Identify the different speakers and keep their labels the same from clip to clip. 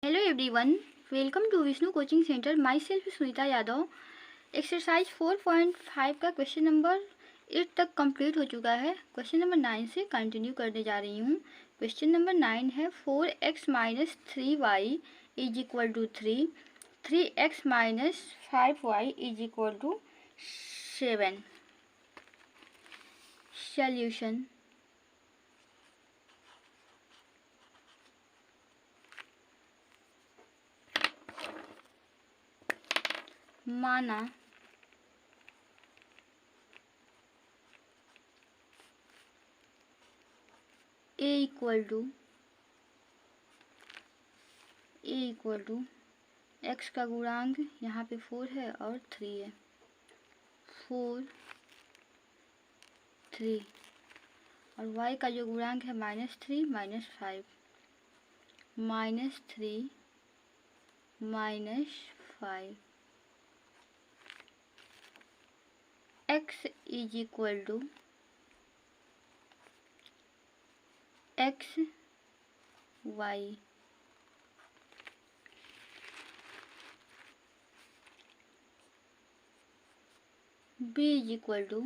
Speaker 1: Hello everyone, welcome to Vishnu coaching centre. Myself Sunita Yadav. Exercise 4.5 का question number 8 तक complete हो चुका है। क्वेश्चन नंबर 9 से कंटिन्यू करने जा रही हूँ। क्वेश्चन नंबर 9 है 4x minus 3y is equal to 3, 3x minus 5y is equal to 7। Solution. माना a इक्वल टू x का गुणांक यहाँ पे 4 है और 3 है। 4 3 और y का जो गुणांक है -3 -5, -3 -5। x is equal to x y। b is equal to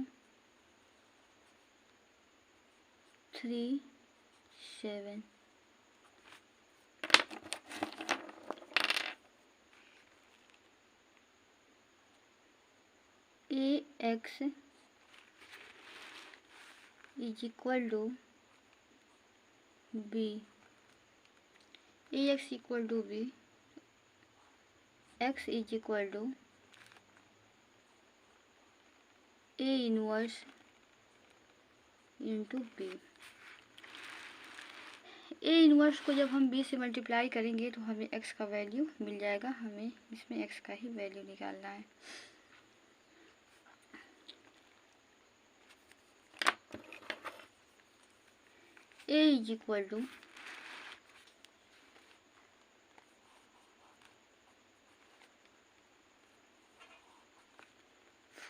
Speaker 1: 3 7। ax is equal to b। ax equal to b। x is equal to a inverse into b। A inverse को जब हम b से multiply करेंगे तो हमें x का value मिल जाएगा। हमें इसमें x का ही वैल्यू निकालना है। a is equal to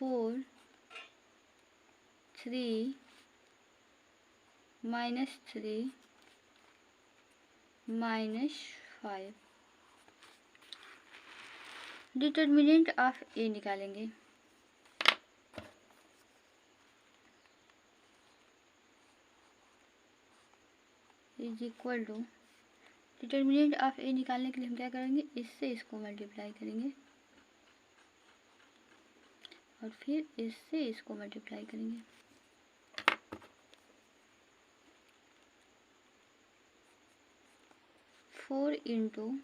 Speaker 1: 4 3 -3 -5। Determinant of A निकालेंगे। Is equal to determinant of A निकालने के लिए हम क्या करेंगे, इससे इसको मल्टीप्लाई करेंगे और फिर इससे इसको मल्टीप्लाई करेंगे। 4 into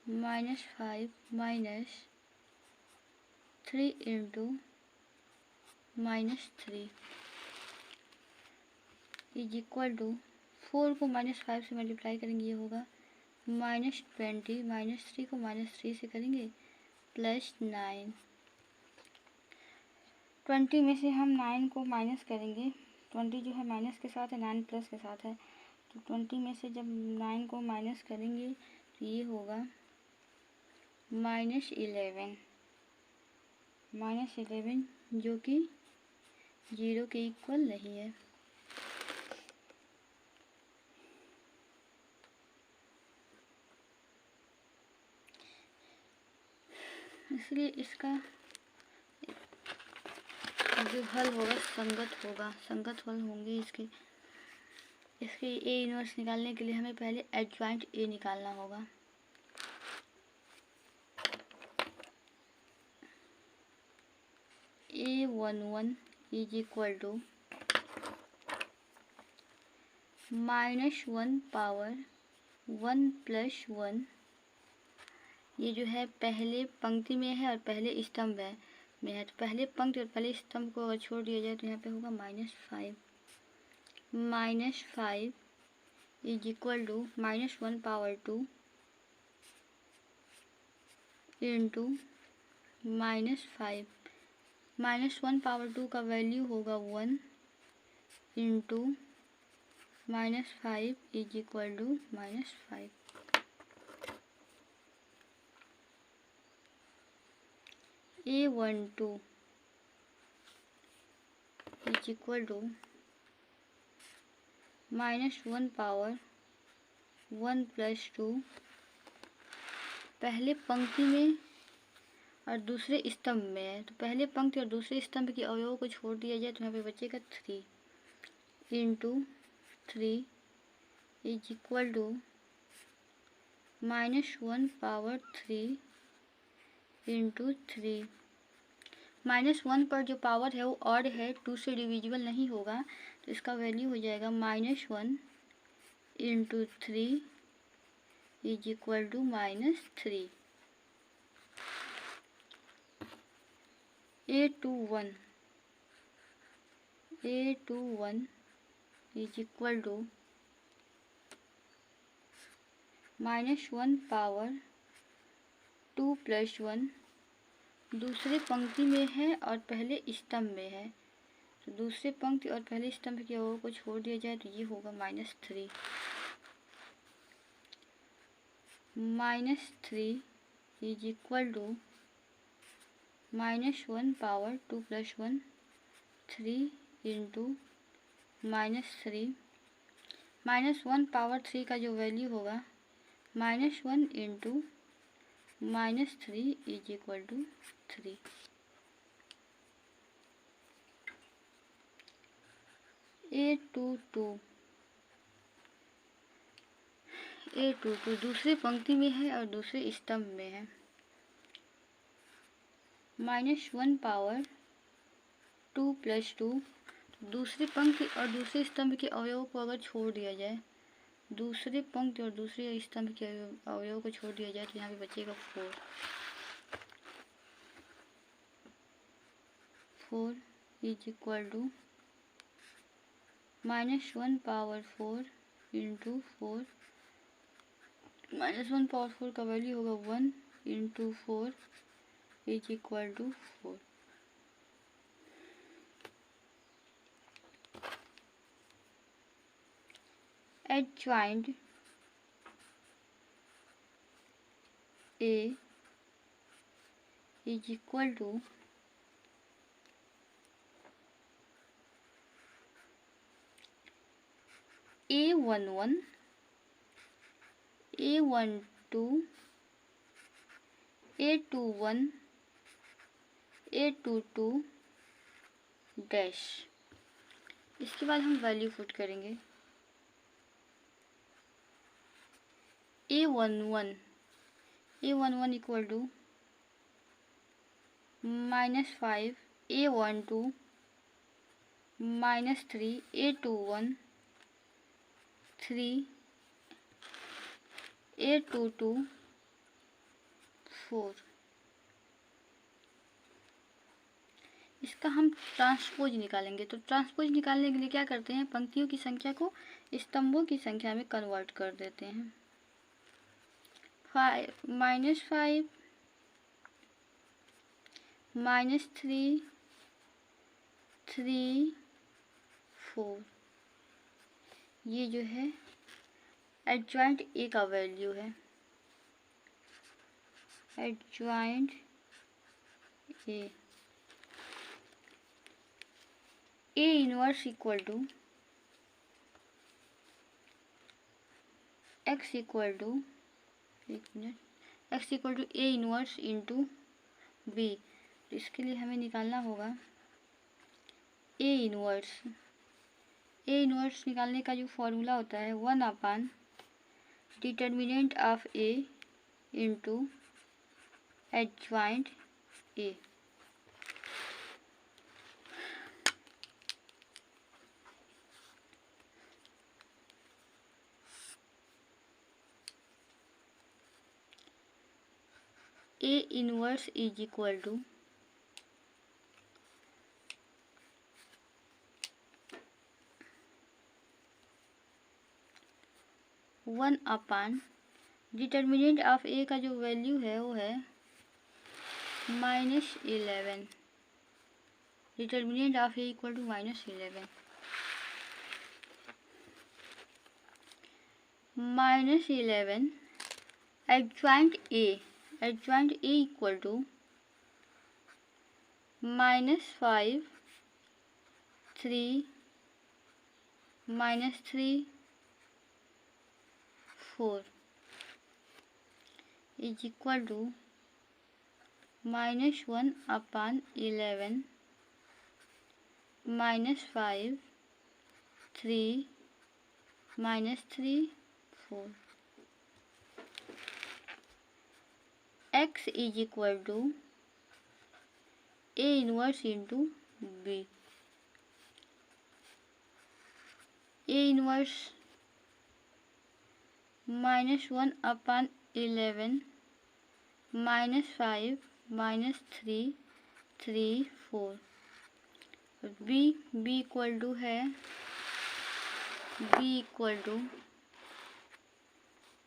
Speaker 1: -5 -3 into -3 is equal to 4 को -5 से मल्टीप्लाई करेंगे, ये होगा -20, -3 को -3 से करेंगे +9। 20 में से हम 9 को माइनस करेंगे। 20 जो है माइनस के साथ है, 9 प्लस के साथ है, तो 20 में से जब 9 को माइनस करेंगे तो ये होगा -11। -11 जो कि 0 के इक्वल नहीं है। इसलिए इसका जो हल होगा संगत हल होंगे इसके ए इनवर्स निकालने के लिए हमें पहले एडजॉइंट ए निकालना होगा। A11 is equal to -1 power 1 + 1। ये जो है पहले पंक्ति में है और पहले स्तंभ में है, तो पहले पंक्ति और पहले स्तंभ को अगर छोड़ दिया जाए तो यहाँ पे होगा -5। -5 is equal to -1 power 2 into -5। -1 power 2 का वैल्यू होगा 1 into -5 is equal to -5। A12 is equal to -1 power 1 + 2 पहले पंक्ति में और दूसरे स्तंभ में है, तो पहले पंक्ति और दूसरे स्तंभ के अवयवों को छोड़ दिया जाए तो यहाँ पे बचेगा 3 × 3 = -1 पावर 3 × 3। -1 पर जो पावर है वो ऑड है, 2 से डिविजिबल नहीं होगा, तो इसका वैल्यू हो जाएगा -1 × 3 = -3। A21 = -1 पावर 2 + 1 दूसरे पंक्ति में है और पहले स्तंभ में है, तो दूसरे पंक्ति और पहले स्तंभ के अवयवों को छोड़ दिया जाए तो ये होगा -3। -3 = -1 पावर 2 + 1 3 × -3। -1 पावर 3 का जो वैल्यू होगा -1 × -3 = 3। A22 दूसरे पंक्ति में है और दूसरे स्तंभ में है, -1 पावर 2 + 2 दूसरे पंक्ति और दूसरे स्तंभ के अवयवों को अगर छोड़ दिया जाए, दूसरे पंक्ति और दूसरे स्तंभ के अवयवों को छोड़ दिया जाए तो यहाँ पे बचेगा 4 = -1 पावर 4 × 4 -1 पावर 4 का वैल्यू होगा 1 × 4 = 4। Adjoint A = A11 A12 A21 A22 dash. इसके बाद हम वैल्यू पुट करेंगे। A11 = -5 A12 -3 A21 3 A22 4। इसका हम ट्रांसपोज निकालेंगे, तो ट्रांसपोज निकालने के लिए क्या करते हैं, पंक्तियों की संख्या को स्तंभों की संख्या में कन्वर्ट कर देते हैं। -5 -3 3 4 ये जो है एडजॉइंट ए का वैल्यू है। Adjoint A A−1 = x = A−1 × B। तो इसके लिए हमें निकालना होगा A−1 निकालने का जो फॉर्मूला होता है 1/det of A × adjoint A। A−1 = 1/det of A का जो वैल्यू है वो है -11। det of A = -11 -11 adjoint A = -5 3 -3 4 is equal to -1/11 -5 3 -3 4 x is equal to A inverse into B। A inverse -1/11 -5 -3 3 4 B equal to है B equal to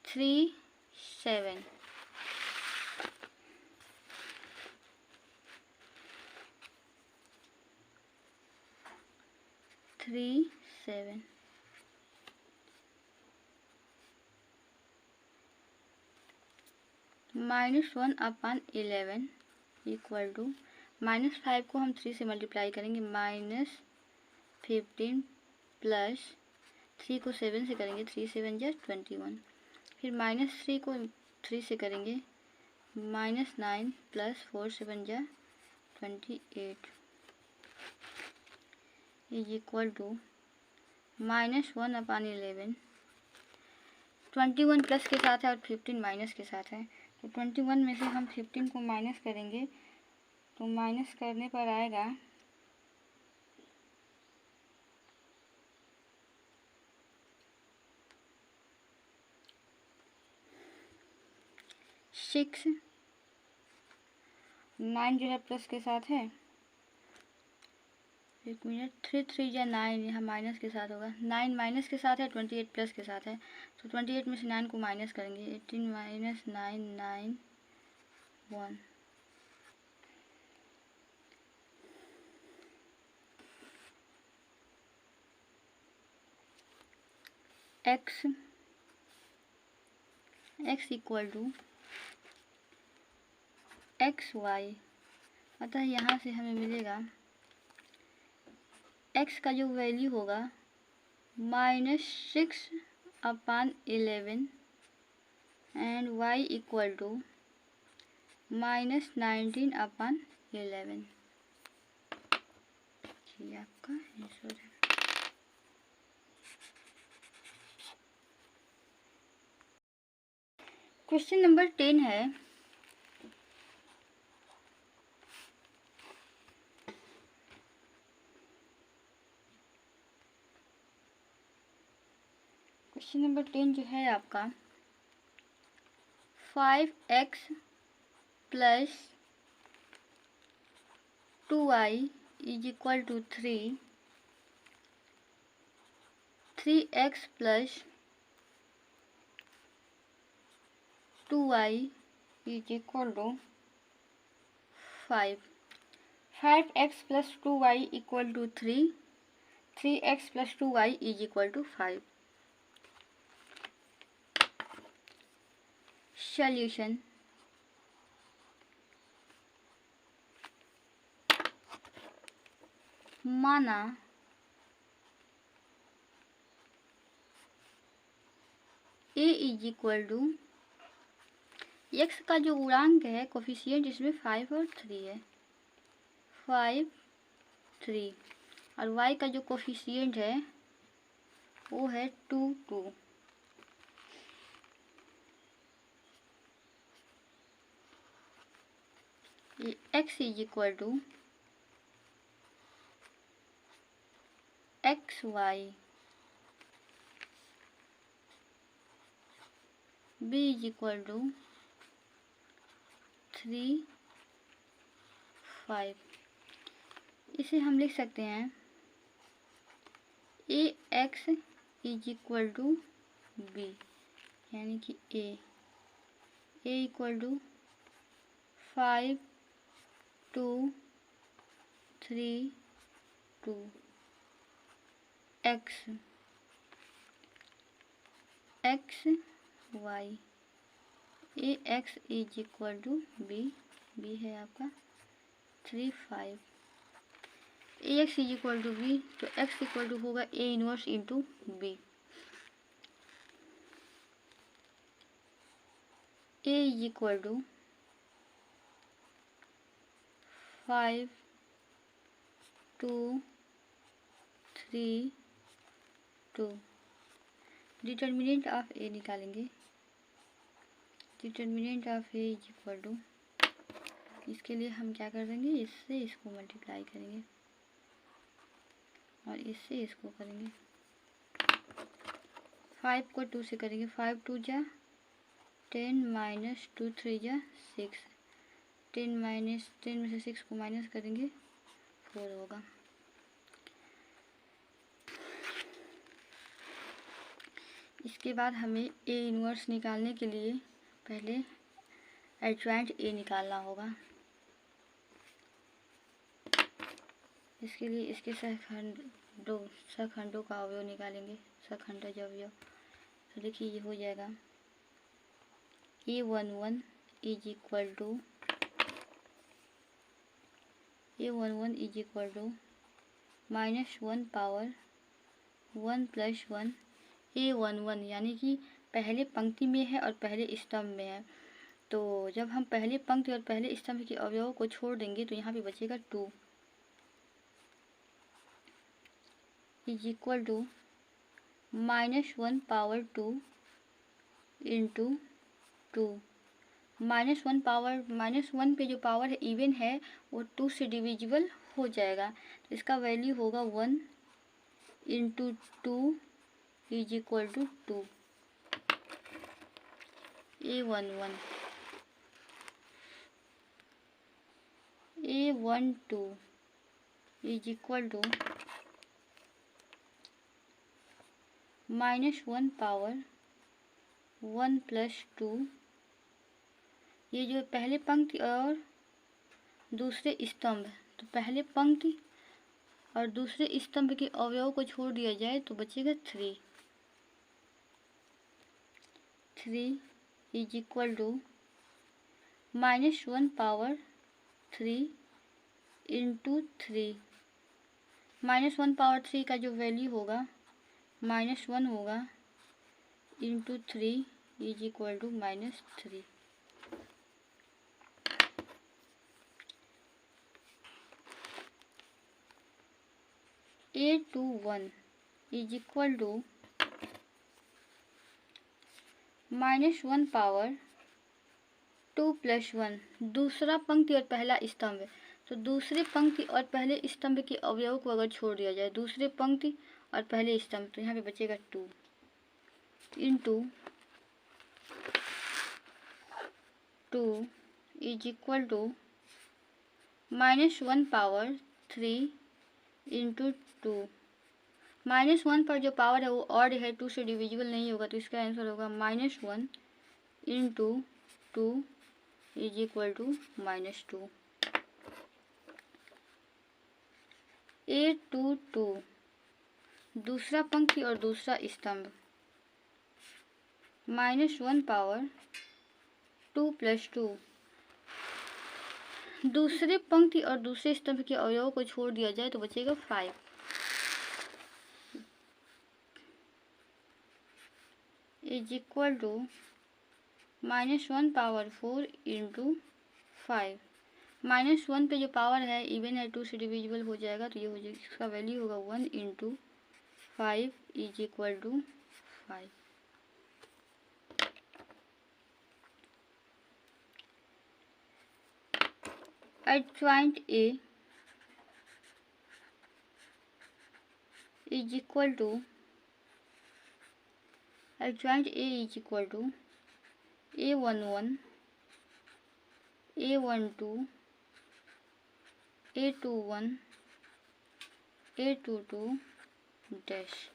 Speaker 1: 3 7 3 7 -1/11 equal to -5 को हम 3 से multiply करेंगे -15 प्लस 3 को 7 से करेंगे 3 7 जा 21, फिर -3 को 3 से करेंगे -9 प्लस 4 7 जा 28 इज इक्वल टू -1/11 21 प्लस के साथ है और 15 माइनस के साथ है, तो 21 में से हम 15 को माइनस करेंगे तो माइनस करने पर आएगा 6 9 जो है प्लस के साथ है, 1 मिनट 3 3 या 9 यहाँ माइनस के साथ होगा, 9 माइनस के साथ है 28 प्लस के साथ है, तो 28 में से 9 को माइनस करेंगे 18 minus 9 9 1 x equal to XY, अतः यहाँ से हमें मिलेगा x का जो वैल्यू होगा -6/11 एंड y इक्वल टू -19/11। ये आपका आंसर है। क्वेश्चन नंबर 10 है, क्वेश्चन नंबर 10 जो है आपका 5x plus 2y is equal to 3, 3x plus 2y is equal to 5, 5x plus 2y equal to 3, 3x plus 2y is equal to 5। Solution माना a is equal to X का जो गुणांक है coefficient इसमें 5 और 3 है, 5 3, और y का जो कोफिशिएंट है वो है 2 2। ये x is equal to XY, b is equal to 3 5। इसे हम लिख सकते हैं ax is equal to b, यानी कि a equal to 5 2 3 2 x y ax is equal to b है आपका 3 5, ax is equal to b, तो x इक्वल टू होगा a inverse into b। A is equal to 5 2 3 2। Determinant of A निकालेंगे। Determinant of A is equal to, इसके लिए हम क्या कर देंगे, इससे इसको मल्टीप्लाई करेंगे और इससे इसको करेंगे। 5 को 2 से करेंगे, 5 2 जा 10 माइनस 2 3 जा 6, 10 माइनस 10 में से 6 को माइनस करेंगे 4 होगा। इसके बाद हमें ए इनवर्स निकालने के लिए पहले एडजॉइंट ए निकालना होगा। इसके लिए इसके सहखंडों का अवयव निकालेंगे, सहखंडज अवयव। तो देखिए ये हो जाएगा A11 is equal to -1 power 1 plus 1 A11, यानी कि पहले पंक्ति में है और पहले स्तंभ में है। तो जब हम पहले पंक्ति और पहले स्तंभ के अवयवों को छोड़ देंगे तो यहाँ पे बचेगा 2 is equal to -1 power 2 into 2। -1 पे जो पावर है इवन है वो 2 से डिविजिबल हो जाएगा, तो इसका वैल्यू होगा 1 into 2 is equal to 2। A11 is equal to -1 power 1 plus 2। ये जो पहले पंक्ति और दूसरे स्तंभ, तो पहले पंक्ति और दूसरे स्तंभ के अवयव को छोड़ दिया जाए तो बचेगा 3 is equal to -1 power 3 into 3। -1 power 3 का जो वैल्यू होगा -1 होगा into 3 is equal to -3। A21 is equal to -1 power 2 plus 1, दूसरा पंक्ति और पहला स्तंभ। तो दूसरे पंक्ति और पहले स्तंभ के अवयव को अगर छोड़ दिया जाए, दूसरे पंक्ति और पहले स्तंभ, तो यहाँ पे बचेगा 2 into 2 is equal to -1 power 3 into 2। -1 पर जो पावर है वो ऑड है, 2 से डिविजिबल नहीं होगा, तो इसका आंसर होगा -1 into 2 is equal to -2। A22 दूसरा पंक्ति और दूसरा स्तंभ, -1 पावर 2 प्लस 2, दूसरे पंक्ति और दूसरे स्तंभ के अवयवों को छोड़ दिया जाए तो बचेगा 5 is equal to -1 power 4 into 5। -1 पे जो पावर है इवन है, 2 से डिविजिबल हो जाएगा, तो ये हो जाएगा, इसका वैल्यू होगा 1 into 5 is equal to 5। Adjoint A is equal to A11 A12 A21 A22 dash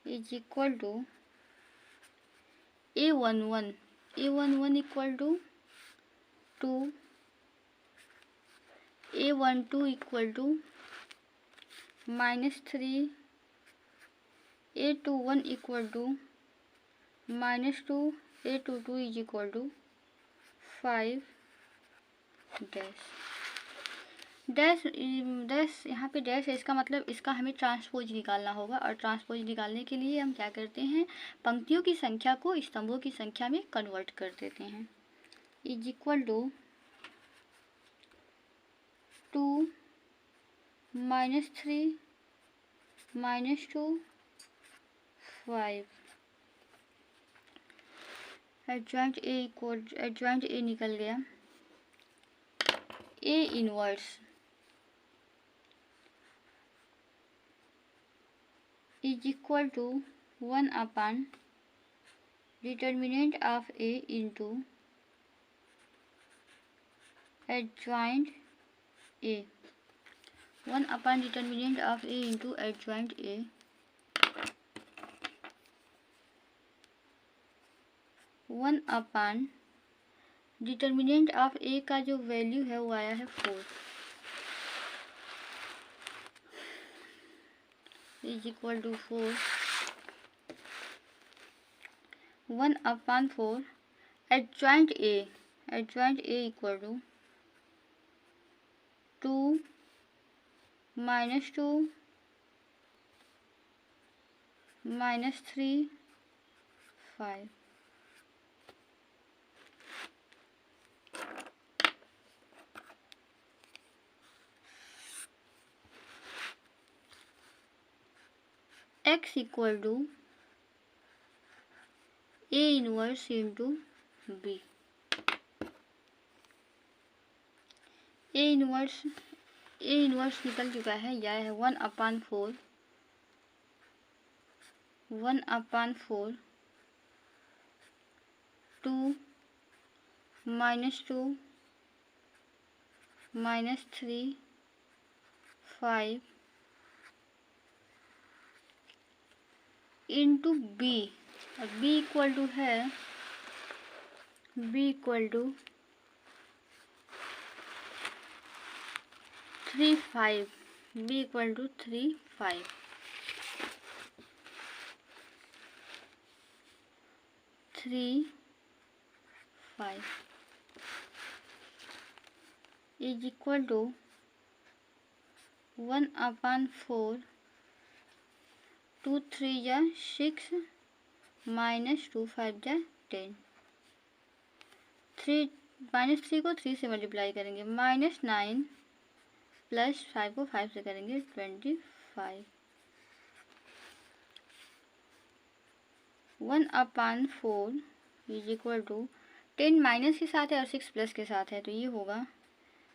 Speaker 1: is equal to A11 equal to 2, A12 equal to -3, A21 equal to -2, A22 is equal to 5 dash. Dash dash यहाँ पे dash है, इसका मतलब इसका हमें transpose निकालना होगा, और ट्रांसपोज निकालने के लिए हम क्या करते हैं, पंक्तियों की संख्या को स्तंभों की संख्या में कन्वर्ट कर देते हैं। Is equal to 2 -3 -2 5। Adjoint A निकल गया। A inverse is equal to 1 upon determinant of A into adjoint A. 1 upon determinant of A into adjoint A. 1 upon determinant of A का जो वैल्यू है वो आया है 4 is equal to 4। 1 upon 4 adjoint A equal to 2 -2 -3 5। x equal to A inverse into B. A inverse निकल चुका है, यह है 1 अपॉन 4 2 -2 -3 5 इंटू बी। और बी इक्वल टू है 3 5। B equal to 3 5। 3 5 is equal to 1 upon 4 2 3 या 6 -2 5 या 10। 3 को 3 से मल्टीप्लाई करेंगे, -9 प्लस 5 को 5 से करेंगे 25। 1 upon 4 is equal to 10 minus के साथ है और 6 प्लस के साथ है, तो ये होगा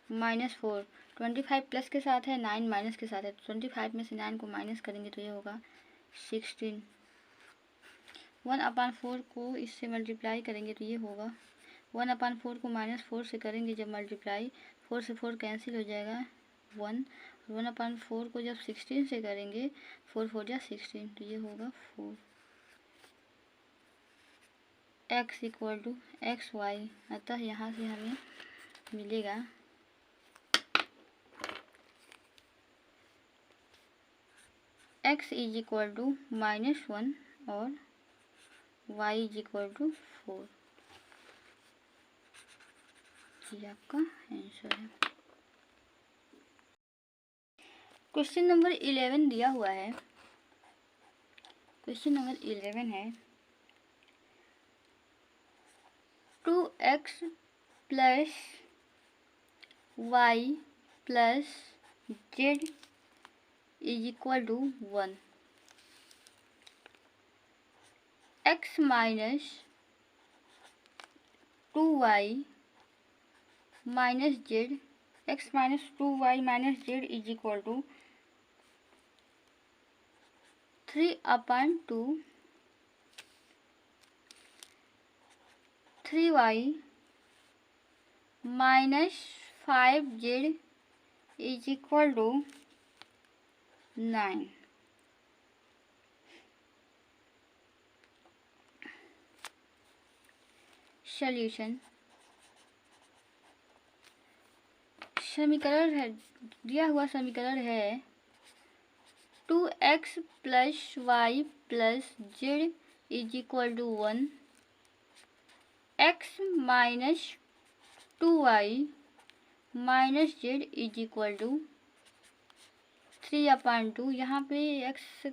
Speaker 1: -4। 25 प्लस के साथ है, 9 माइनस के साथ है, 25 में से 9 को माइनस करेंगे तो ये होगा 16। 1 अपॉन 4 को इससे मल्टीप्लाई करेंगे तो ये होगा 1 अपॉन 4 को -4 से करेंगे जब मल्टीप्लाई, 4 से 4 कैंसिल हो जाएगा 1। 1 अपॉन 4 को जब 16 से करेंगे 4 4 या 16, तो ये होगा 4। x equal to XY। अतः यहाँ से हमें मिलेगा x इज इक्वल टू -1 और y इज इक्वल टू 4। ये आपका आंसर है। क्वेश्चन नंबर 11 दिया हुआ है। क्वेश्चन नंबर 11 है 2x plus y plus z is equal to 1। x minus 2y minus z, x minus 2y minus z is equal to 3 upon 2 3y minus 5z is equal to 9। Solution. समीकरण है, दिया हुआ समीकरण है 2x plus y plus z is equal to 1। x minus 2y minus z is equal to 3/2। यहाँ पे x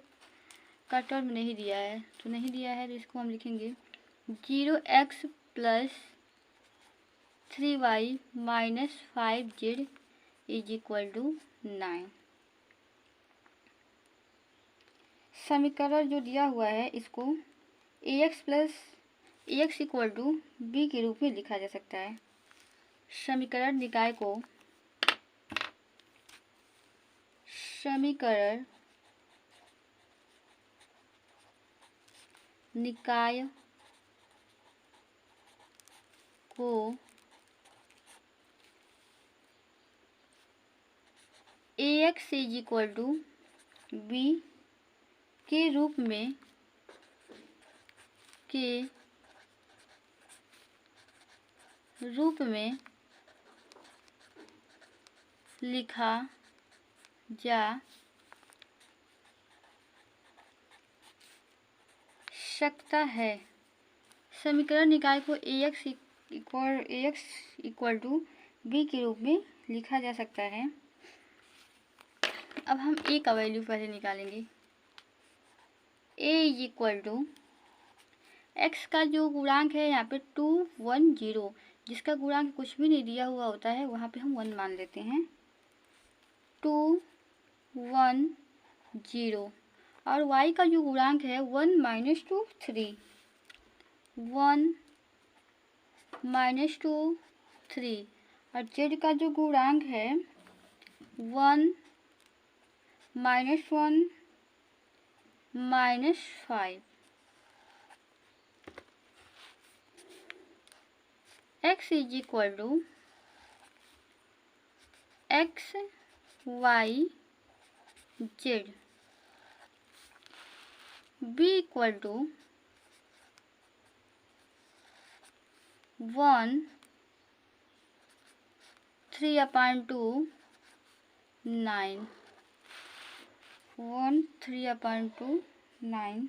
Speaker 1: का term नहीं दिया है, तो नहीं दिया है तो इसको हम लिखेंगे 0x plus 3y minus 5z is equal to 9। समीकरण जो दिया हुआ है इसको ax इक्वल टू b के रूप में लिखा जा सकता है। समीकरण निकाय को ax is equal to b के रूप में लिखा जा सकता है। समीकरण निकाय को ax इक्वल टू b के रूप में लिखा जा सकता है। अब हम a का वैल्यू पहले निकालेंगे। a is equal to x का जो गुणांक है यहाँ पे 2 1 0, जिसका गुणांक कुछ भी नहीं दिया हुआ होता है वहाँ पे हम 1 मान लेते हैं। 2 1 0 और y का जो गुणांक है 1 -2 3, 1 -2 3 और z का जो गुणांक है 1 -1 -5। x is equal to x y z, b equal to 1 3/2 9, 1 3/2 9।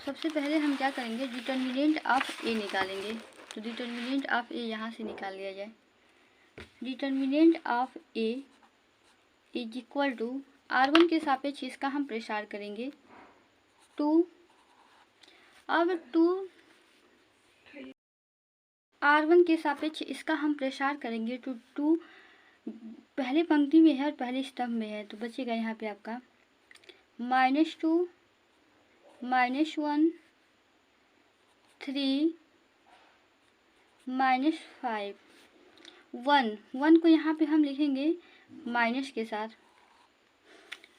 Speaker 1: सबसे पहले हम क्या करेंगे, डिटर्मिनेंट ऑफ ए निकालेंगे। तो डिटर्मिनेंट ऑफ ए यहाँ से निकाल लिया जाए। Determinant of A is equal to r1 के सापेक्ष इसका हम प्रसार करेंगे 2। अब 2 r1 के सापेक्ष इसका हम प्रसार करेंगे तो 2 पहले पंक्ति में है और पहले स्तंभ में है, तो बचेगा यहाँ पे आपका -2 -1 3 -5 1 को यहाँ पे हम लिखेंगे माइनस के साथ।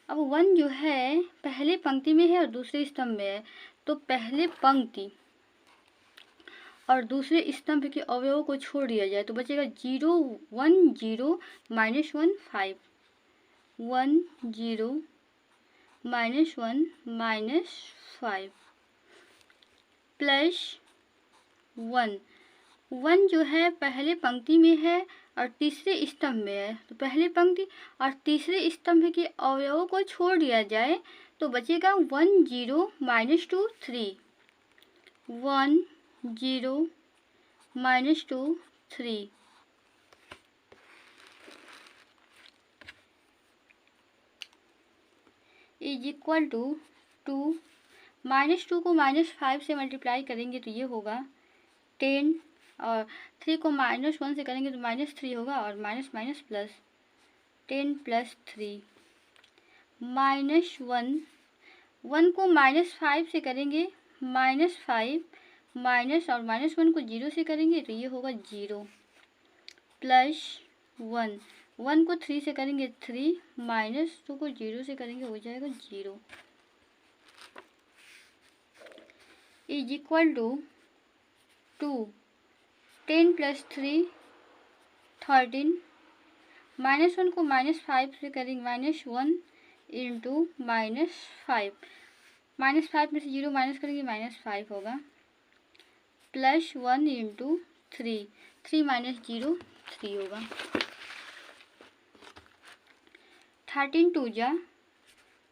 Speaker 1: अब 1 जो है पहले पंक्ति में है और दूसरे स्तंभ में है, तो पहले पंक्ति और दूसरे स्तंभ के अवयवों को छोड़ दिया जाए तो बचेगा 0 1 0 -1 5, 1 0 -1 -5 प्लस 1 जो है पहले पंक्ति में है और तीसरे स्तंभ में है, तो पहले पंक्ति और तीसरे स्तंभ के अवयवों को छोड़ दिया जाए तो बचेगा 1 0 -2 3, 1 0 -2 3 इज इक्वल टू 2 -2 को -5 से मल्टीप्लाई करेंगे तो ये होगा 10 और 3 को -1 से करेंगे तो -3 होगा और माइनस माइनस प्लस 10 + 3 -1 को -5 से करेंगे -5 माइनस और -1 को 0 से करेंगे तो ये होगा 0 प्लस 1 को 3 से करेंगे 3 -2 को 0 से करेंगे हो जाएगा 0 इज इक्वल टू 2 10 + 3 13 -1 को -5 से करेंगे -1 × -5 -5 में से 0 माइनस करेंगे -5 होगा प्लस 1 × 3 3 - 0 3 होगा 13 2 जा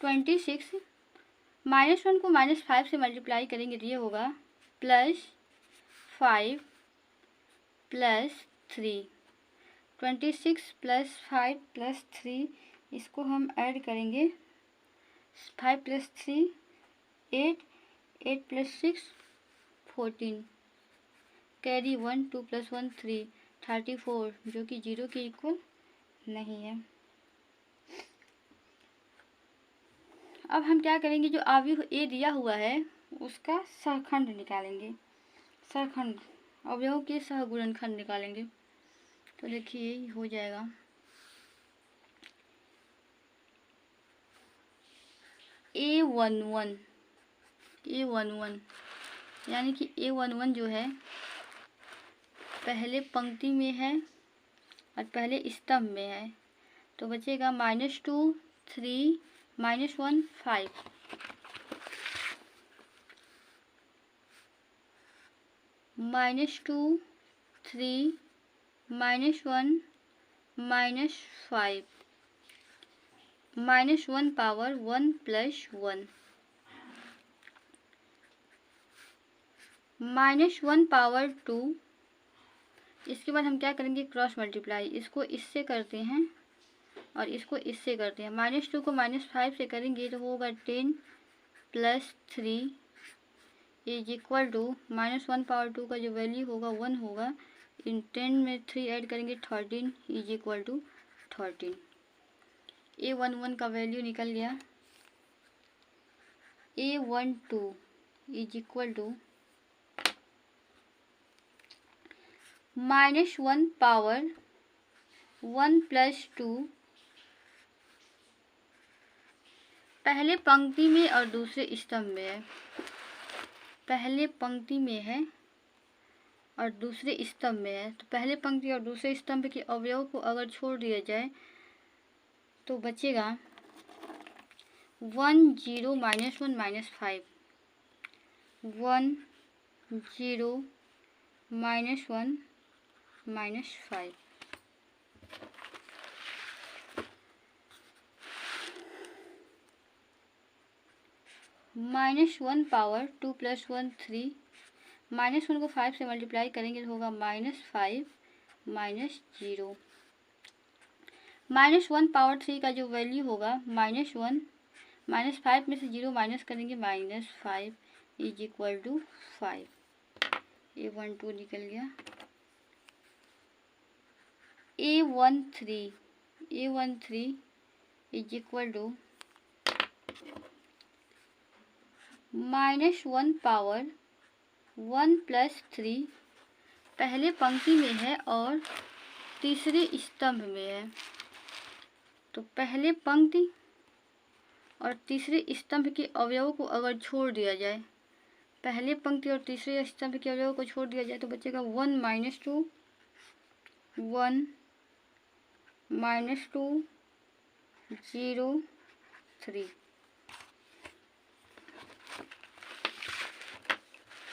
Speaker 1: 26 -1 को -5 से मल्टीप्लाई करेंगे तो ये होगा प्लस 5 प्लस 3, 26 प्लस 5 प्लस 3, इसको हम ऐड करेंगे। 5 प्लस 3 8, 8 प्लस 6 14, कैरी 1, 2 प्लस 1 3, 34, जो कि 0 के इक्वल नहीं है। अब हम क्या करेंगे, जो अवयव ए दिया हुआ है उसका सहखंड निकालेंगे। सहखंड अवयव के सहगुणनखंड निकालेंगे। तो देखिए हो जाएगा A11, A11 यानी कि A11 जो है पहले पंक्ति में है और पहले स्तंभ में है। तो बचेगा -2 3 -1 5, -2 3 -1 -5, -1 पावर 1 प्लस 1, -1 पावर 2। इसके बाद हम क्या करेंगे, क्रॉस मल्टीप्लाई। इसको इससे करते हैं और इसको इससे करते हैं। -2 को -5 से करेंगे तो होगा 10 plus 3 is equal to -1 power 2 का जो वैल्यू होगा 1 होगा। इन 10 में 3 ऐड करेंगे 13 इज इक्वल टू 13। A11 का वैल्यू निकल गया। A12 is equal to -1 power 1 plus 2, पहले पंक्ति में और दूसरे स्तंभ में है। पहले पंक्ति में है और दूसरे स्तंभ में है। तो पहले पंक्ति और दूसरे स्तंभ के अवयव को अगर छोड़ दिया जाए तो बचेगा 1 0 -1 -5, 1 0 -1 -5। -1 पावर 2 प्लस 1 3, -1 को 5 से मल्टीप्लाई करेंगे तो होगा -5 -0। -1 पावर 3 का जो वैल्यू होगा -1, -5 में से 0 माइनस करेंगे -5 इज इक्वल टू 5। A12 निकल गया। A13 is equal to -1 power 1 plus 3, पहले पंक्ति में है और तीसरे स्तंभ में है। तो पहले पंक्ति और तीसरे स्तंभ के अवयवों को अगर छोड़ दिया जाए, पहले पंक्ति और तीसरे स्तंभ के अवयवों को छोड़ दिया जाए तो बचेगा 1 -2 1 -2 0 3,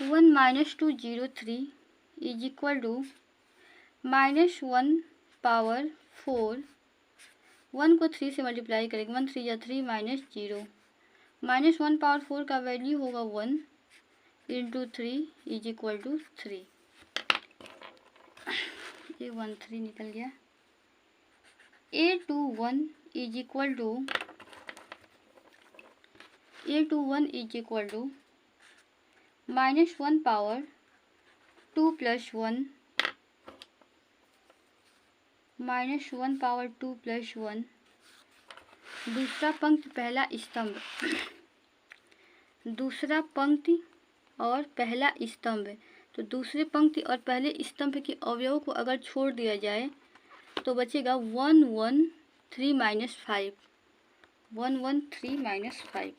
Speaker 1: 1 -2 0 3 इज इक्वल टू -1 पावर 4, 1 को 3 से मल्टीप्लाई करेंगे, 1 3 या 3 -0, -1 पावर 4 का वैल्यू होगा 1 into 3 is equal to 3। A13 निकल गया। A21 is equal to -1 power 2 plus 1, -1 power 2 plus 1, दूसरा पंक्ति पहला स्तंभ, दूसरा पंक्ति और पहला स्तंभ। तो दूसरे पंक्ति और पहले स्तंभ के अवयवों को अगर छोड़ दिया जाए तो बचेगा 1 1 3 -5, 1 1 3 -5,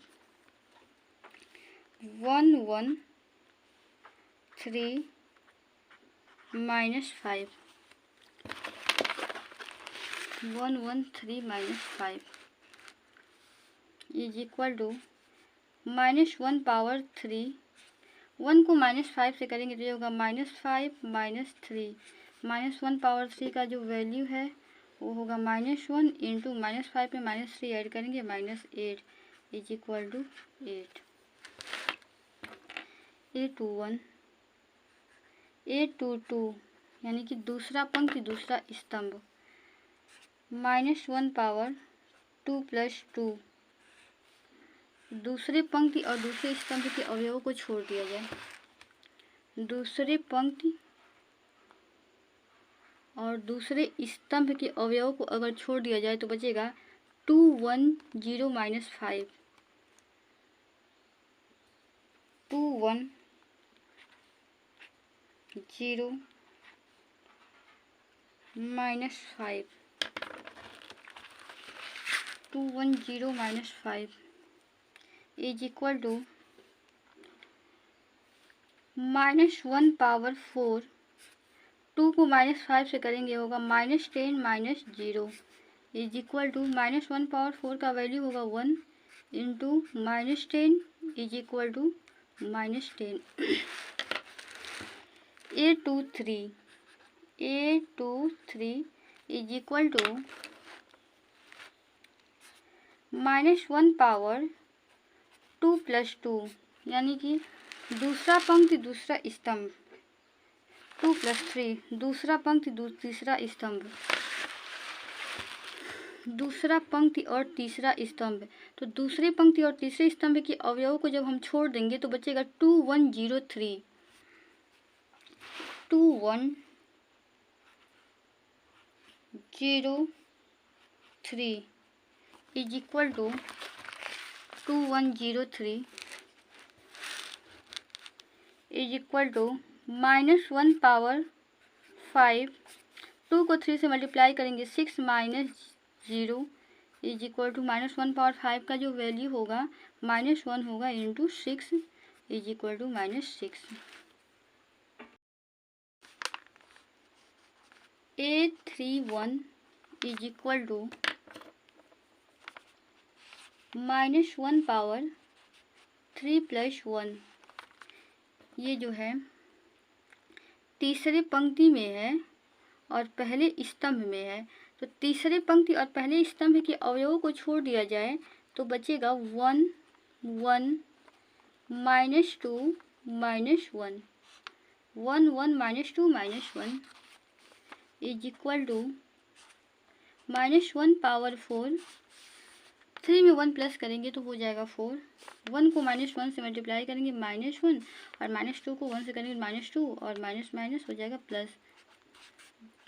Speaker 1: 1 1 3 -5, 1 1 3 -5 इज इक्वल टू -1 पावर 3, 1 को -5 से करेंगे तो ये होगा -5 -3, -1 पावर 3 का जो वैल्यू है वो होगा -1 इंटू -5 में -3 ऐड करेंगे -8 इज इक्वल टू 8। A22 यानी कि दूसरा पंक्ति दूसरा स्तंभ, -1 पावर 2 + 2, दूसरे पंक्ति और दूसरे स्तंभ के अवयवों को छोड़ दिया जाए। दूसरे पंक्ति और दूसरे स्तंभ के अवयवों को अगर छोड़ दिया जाए तो बचेगा 2 1 0 -5, 2 1 0 -5, 2 1 0 -5 इज इक्वल टू -1 पावर 4, 2 को -5 से करेंगे होगा -10 - 0 इज इक्वल टू -1 पावर 4 का वैल्यू होगा 1 into -10 is equal to -10। A23 is equal to -1 power 2 + 2 यानी कि दूसरा पंक्ति दूसरा स्तंभ, 2 + 3 दूसरा पंक्ति तीसरा स्तंभ, दूसरा पंक्ति और तीसरा स्तंभ। तो दूसरे पंक्ति और तीसरे स्तंभ के अवयवों को जब हम छोड़ देंगे तो बचेगा 2 1 0 3, 2 1 0 3 is equal to 2 1 0 3 is equal to -1 power 5, 2 को 3 से मल्टीप्लाई करेंगे 6 - 0 इज इक्वल टू -1 पावर 5 का जो वैल्यू होगा -1 होगा into 6 is equal to -6। A31 is equal to -1 power 3 + 1, ये जो है तीसरे पंक्ति में है और पहले स्तंभ में है। तो तीसरे पंक्ति और पहले स्तंभ के अवयवों को छोड़ दिया जाए तो बचेगा 1 1 -2 -1, 1 1 -2 -1 इज इक्वल टू -1 पावर 4, 3 में 1 प्लस करेंगे तो हो जाएगा 4, 1 को -1 से मल्टीप्लाई करेंगे -1 और -2 को 1 से करेंगे -2 और माइनस माइनस हो जाएगा प्लस।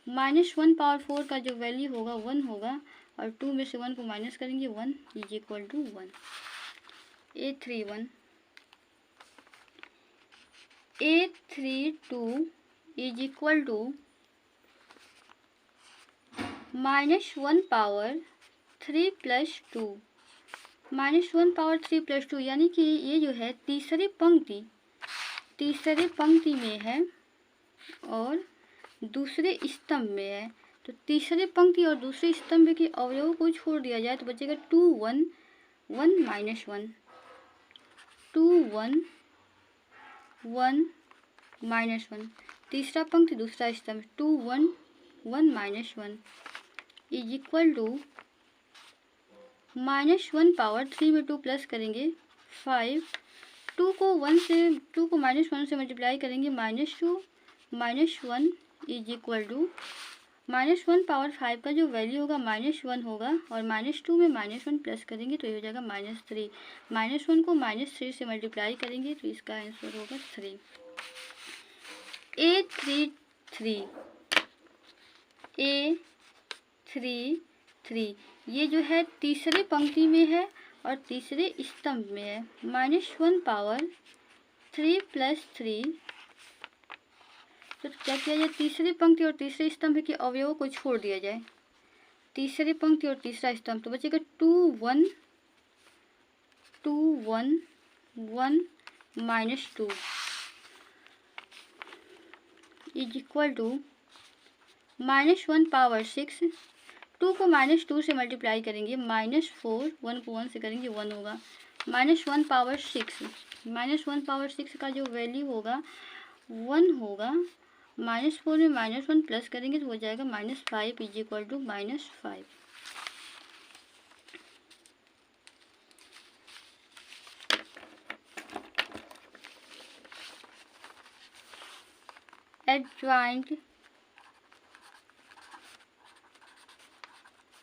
Speaker 1: -1 पावर 4 का जो वैल्यू होगा 1 होगा और 2 में से 1 को माइनस करेंगे 1 is equal to 1। A31 A32 is equal to -1 power 3 + 2, -1 power 3 + 2 यानी कि ये जो है तीसरे पंक्ति में है और दूसरे स्तंभ में है। तो तीसरे पंक्ति और दूसरे स्तंभ के अवयवों को छोड़ दिया जाए तो बचेगा 2 1 1 -1, 2 1 1 -1, तीसरा पंक्ति दूसरा स्तंभ 2 1 1 -1 इज इक्वल टू -1 पावर 3 में 2 प्लस करेंगे 5, 2 को -1 से मल्टीप्लाई करेंगे -2 -1 इज इक्वल टू -1 पावर 5 का जो वैल्यू होगा -1 होगा और -2 में -1 प्लस करेंगे तो ये हो जाएगा -3, -1 को -3 से मल्टीप्लाई करेंगे तो इसका आंसर होगा 3। A33 ये जो है तीसरे पंक्ति में है और तीसरे स्तंभ में है। -1 पावर 3 + 3, तो क्या किया जाए तीसरे पंक्ति और तीसरे स्तंभ के अवयवों को छोड़ दिया जाए, तीसरे पंक्ति और तीसरा स्तंभ, तो बचेगा 2 1 2 1 1 -2 इज इक्वल टू -1 पावर 6, 2 को -2 से मल्टीप्लाई करेंगे -4, 1 को 1 से करेंगे 1 होगा, -1 पावर 6, -1 पावर 6 का जो वैल्यू होगा 1 होगा, -4 में -1 प्लस करेंगे तो हो जाएगा -5 is equal to -5। adjoint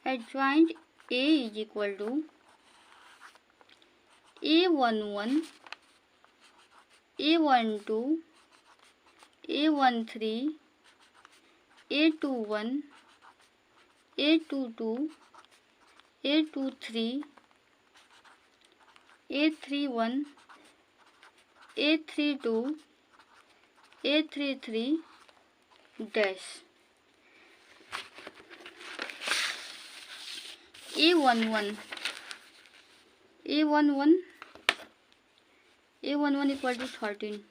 Speaker 1: A is equal to A11, A12, A13, A21, A22, A23, A31, A32, A33 dash. A11 equal to 13,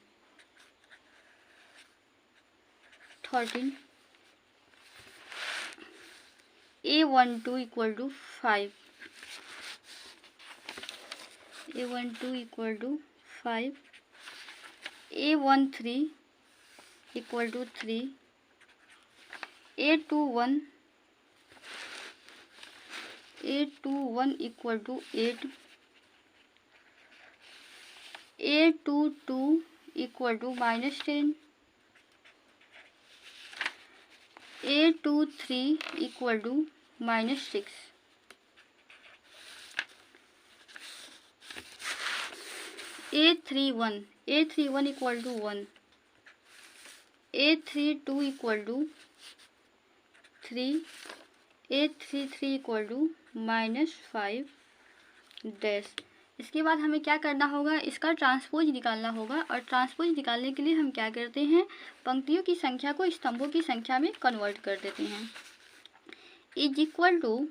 Speaker 1: A12 equal to 5, A13 equal to 3, A21 equal to 8, A22 equal to -10, A23 equal to -6, A31 equal to 1, A32 equal to 3, A33 equal to -5 dash. इसके बाद हमें क्या करना होगा, इसका transpose निकालना होगा। और ट्रांसपोज निकालने के लिए हम क्या करते हैं, पंक्तियों की संख्या को स्तंभों की संख्या में कन्वर्ट कर देते हैं। Is equal to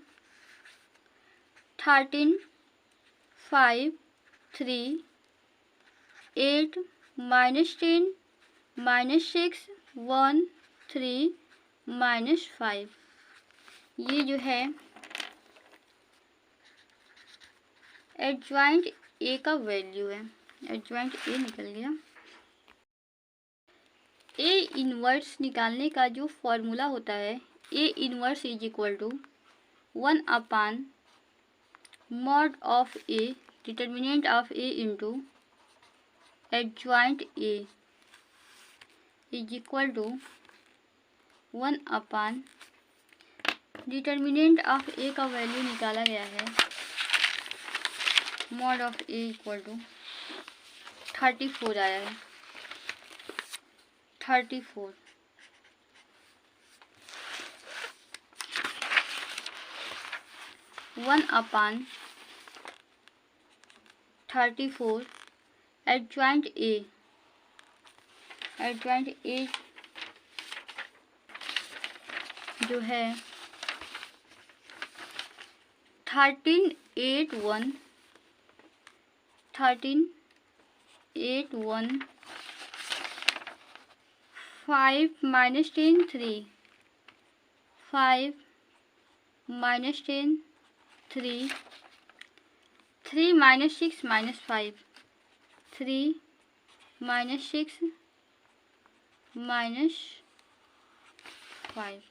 Speaker 1: 13, 5, 3, 8, -10, -6, 1, 3, -5। ये जो है एडजॉइंट ए का वैल्यू है। एडजॉइंट ए निकल गया। ए इनवर्स निकालने का जो फॉर्मूला होता है, A inverse is equal to 1/mod of A, determinant of A into adjoint A is equal to 1/, determinant of A का वैल्यू निकाला गया है, mod of A equal to 34 आया है। 34 1/34 एडजॉइंट ए जो है 13, 8, 1, 5 -10 3, 5 -10 3, 3 -6 -5, 3 -6 -5।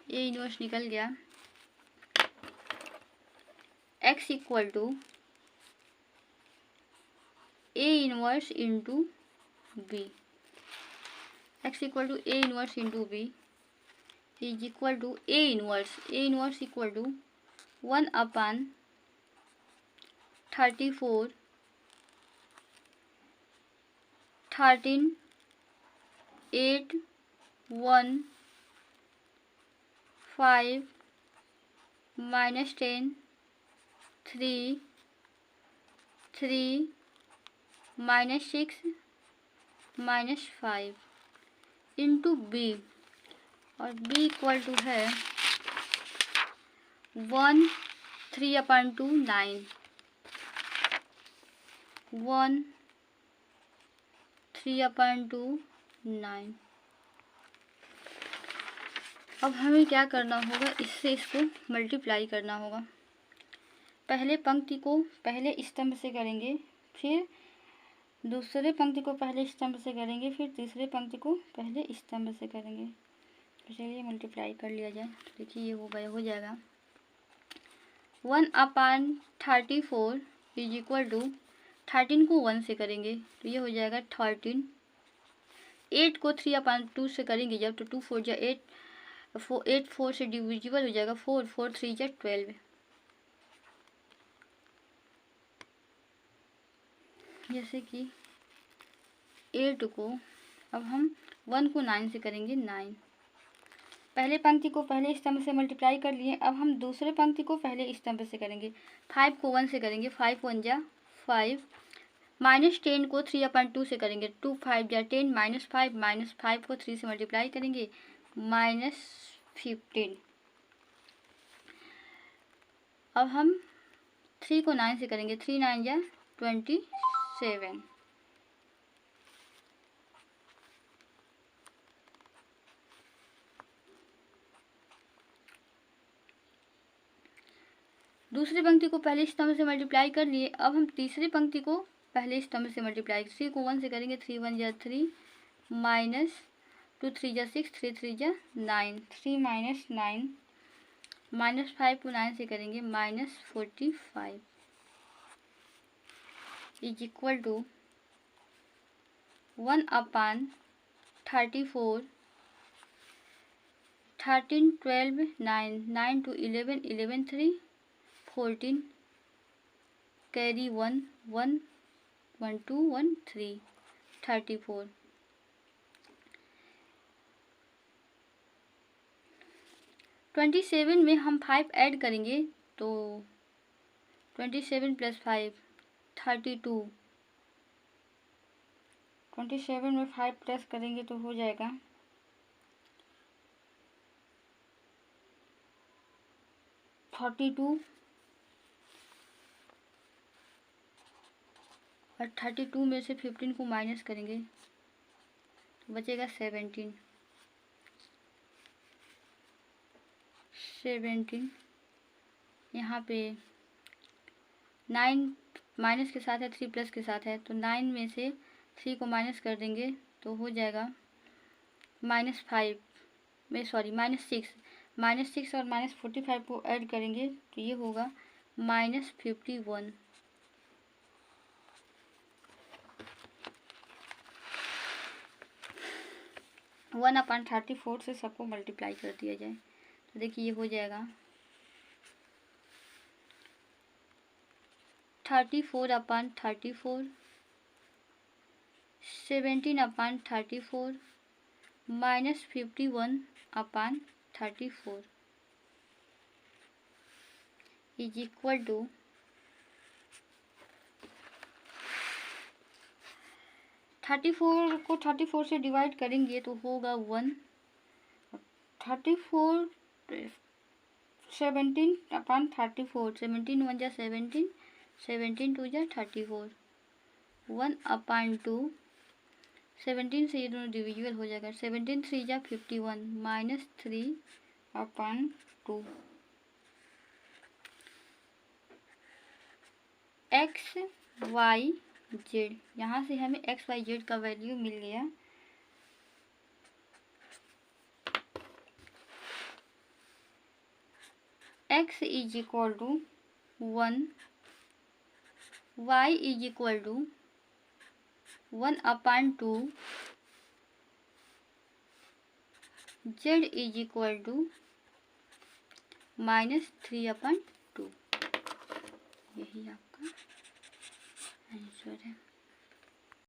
Speaker 1: ये इनवर्स निकल गया। x equal to A inverse into B, x equal to A inverse into B is equal to A inverse equal to 1/34 13 8 1 5 -10 3 -6 -5 into B, और B equal to है 1 3/2 9, 1 3/2 9। अब हमें क्या करना होगा, इससे इसको मल्टीप्लाई करना होगा। पहले पंक्ति को पहले स्तंभ से करेंगे, फिर दूसरे पंक्ति को पहले स्तंभ से करेंगे, फिर तीसरे पंक्ति को पहले स्तंभ से करेंगे। तो चलिए मल्टीप्लाई कर लिया जाए। देखिए ये हो जाएगा 1/34 इज इक्वल टू 13 को 1 से करेंगे तो ये हो जाएगा 13, 8 को 3/2 से करेंगे जब, तो 2 4 जा 8, 8 4 से डिविजिबल हो जाएगा 4, 4 3 जा 12। जैसे कि 8 को अब हम 1 को 9 से करेंगे 9। पहले पंक्ति को पहले स्तंभ से मल्टीप्लाई कर लिए, अब हम दूसरे पंक्ति को पहले स्तंभ से करेंगे। 5 को 1 से करेंगे, 5 1 जा 5। -10 को 3/2 से करेंगे, 2 5 जा 10, -5 को 3 से मल्टीप्लाई करेंगे -15। अब हम 3 को 9 से करेंगे, 3 9 जा 27। दूसरी पंक्ति को पहले स्तंभ से मल्टीप्लाई कर लिए, अब हम तीसरी पंक्ति को पहले स्तंभ से मल्टीप्लाई, 3 को 1 से करेंगे, 3 1 जा 3, -2 3 जा 6, 3 3 जा 9, 3 -9, -5 को 9 से करेंगे -45 is equal to 1/34, 13 12 9, 9 to 11 11 3, 14 carry 1 1 1 2 1 3, 34। 27 में हम 5 ऐड करेंगे तो 27 + 5 32। 27 में 5 प्लस करेंगे तो हो जाएगा 32, और 32 में से 15 को माइनस करेंगे तो बचेगा 17। 17 यहाँ पे 9 माइनस के साथ है, 3 प्लस के साथ है, तो 9 में से 3 को माइनस कर देंगे तो हो जाएगा -5 में सॉरी -6 और -45 को ऐड करेंगे तो ये होगा -51। वन अपॉन 34 से सबको मल्टीप्लाई कर दिया जाए तो देखिए ये हो जाएगा 34/34, 17/34 -51/34 इज इक्वल टू 34 को 34 से डिवाइड करेंगे तो होगा 1। 34 17/34, 17 1 जा 17, 17 2 जा 34, 1/2। 17 से ये दोनों डिविजिबल हो जाएगा, 17 3 जा 51, -3/2। एक्स वाई जेड, यहाँ से हमें एक्स वाई जेड का वैल्यू मिल गया। x is equal to 1, y is equal to 1/2, z is equal to -3/2। यही आपका आंसर है।